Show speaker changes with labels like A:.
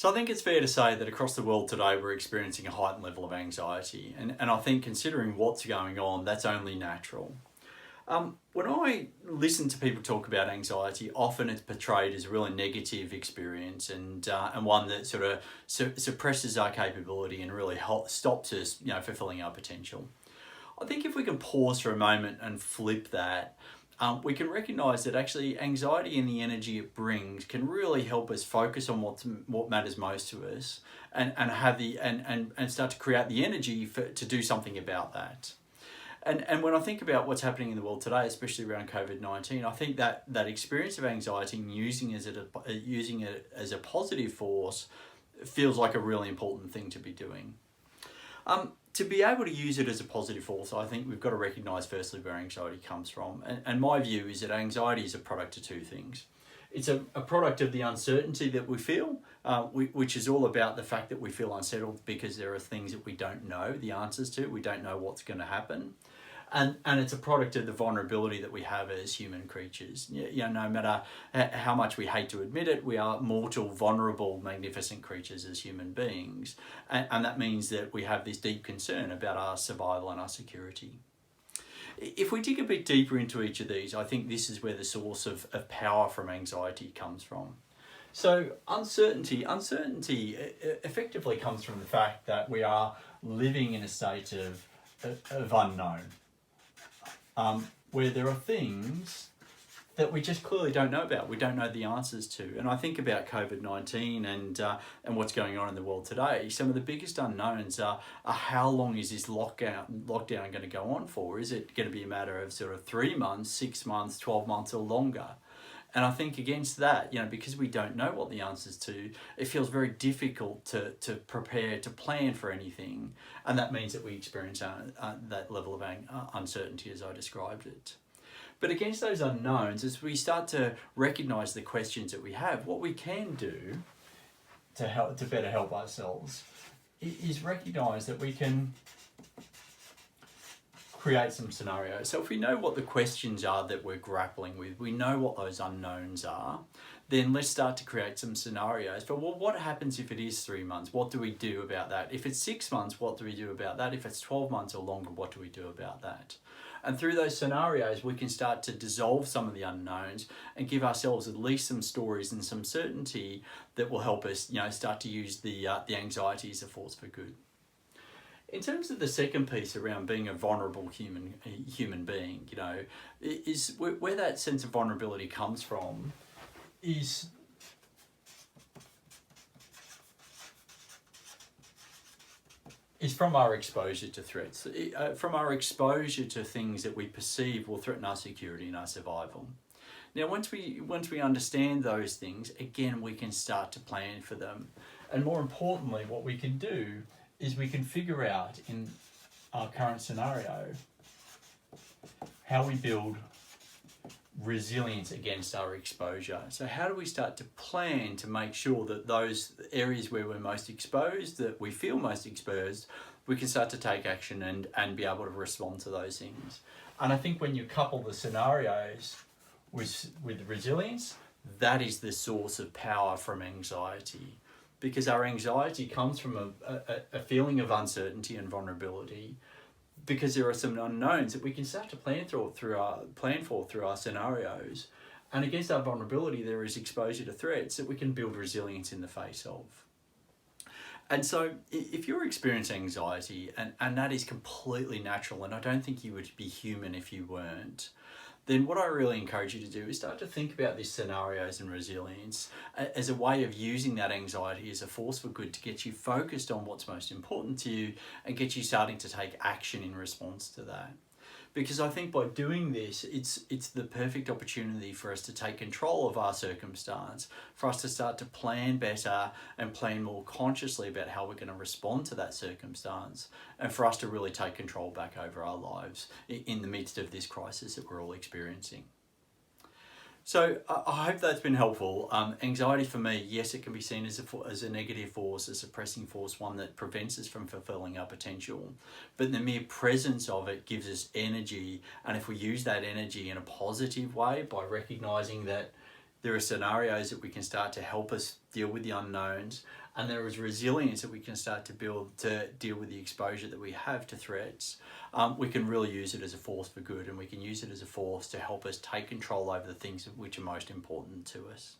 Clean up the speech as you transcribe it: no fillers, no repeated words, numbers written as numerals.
A: So I think it's fair to say that across the world today we're experiencing a heightened level of anxiety, and I think considering what's going on, that's only natural. When I listen to people talk about anxiety, often it's portrayed as a really negative experience and one that sort of suppresses our capability and really stops us, fulfilling our potential. I think if we can pause for a moment and flip that, we can recognise that actually anxiety and the energy it brings can really help us focus on what matters most to us, and have and start to create the energy to do something about that. And when I think about what's happening in the world today, especially around COVID-19, I think that experience of anxiety and using it as a positive force feels like a really important thing to be doing. To be able to use it as a positive force, I think we've got to recognise firstly where anxiety comes from. And my view is that anxiety is a product of two things. It's a product of the uncertainty that we feel, which is all about the fact that we feel unsettled because there are things that we don't know the answers to. We don't know what's going to happen. And it's a product of the vulnerability that we have as human creatures. No matter how much we hate to admit it, we are mortal, vulnerable, magnificent creatures as human beings. And that means that we have this deep concern about our survival and our security. If we dig a bit deeper into each of these, I think this is where the source of power from anxiety comes from. So uncertainty effectively comes from the fact that we are living in a state of unknown. Where there are things that we just clearly don't know about, we don't know the answers to. And I think about COVID-19 and what's going on in the world today. Some of the biggest unknowns are how long is this lockdown going to go on for? Is it going to be a matter of sort of 3 months, 6 months, 12 months or longer? And I think against that, because we don't know what the answers to, it feels very difficult to prepare, to plan for anything. And that means that we experience that level of uncertainty as I described it. But against those unknowns, as we start to recognise the questions that we have, what we can do to better help ourselves is recognise that we can create some scenarios. So if we know what the questions are that we're grappling with, we know what those unknowns are, then let's start to create some scenarios. But what happens if it is 3 months? What do we do about that? If it's 6 months, what do we do about that? If it's 12 months or longer, what do we do about that? And through those scenarios, we can start to dissolve some of the unknowns and give ourselves at least some stories and some certainty that will help us, start to use the anxiety as a force for good. In terms of the second piece around being a vulnerable human being, is where that sense of vulnerability comes from is from our exposure to threats, from our exposure to things that we perceive will threaten our security and our survival. Now, once we understand those things, again, we can start to plan for them. And more importantly, what we can do is we can figure out in our current scenario how we build resilience against our exposure. So how do we start to plan to make sure that those areas where we're most exposed, that we feel most exposed, we can start to take action and be able to respond to those things. And I think when you couple the scenarios with resilience, that is the source of power from anxiety. Because our anxiety comes from a feeling of uncertainty and vulnerability, because there are some unknowns that we can start to plan for through our scenarios. And against our vulnerability, there is exposure to threats that we can build resilience in the face of. And so if you're experiencing anxiety, and that is completely natural, and I don't think you would be human if you weren't, then what I really encourage you to do is start to think about these scenarios and resilience as a way of using that anxiety as a force for good to get you focused on what's most important to you and get you starting to take action in response to that. Because I think by doing this, it's the perfect opportunity for us to take control of our circumstance, for us to start to plan better and plan more consciously about how we're going to respond to that circumstance, and for us to really take control back over our lives in the midst of this crisis that we're all experiencing. So I hope that's been helpful. Anxiety for me, yes, it can be seen as a negative force, a suppressing force, one that prevents us from fulfilling our potential. But the mere presence of it gives us energy. And if we use that energy in a positive way by recognizing that there are scenarios that we can start to help us deal with the unknowns, and there is resilience that we can start to build to deal with the exposure that we have to threats. We can really use it as a force for good, and we can use it as a force to help us take control over the things which are most important to us.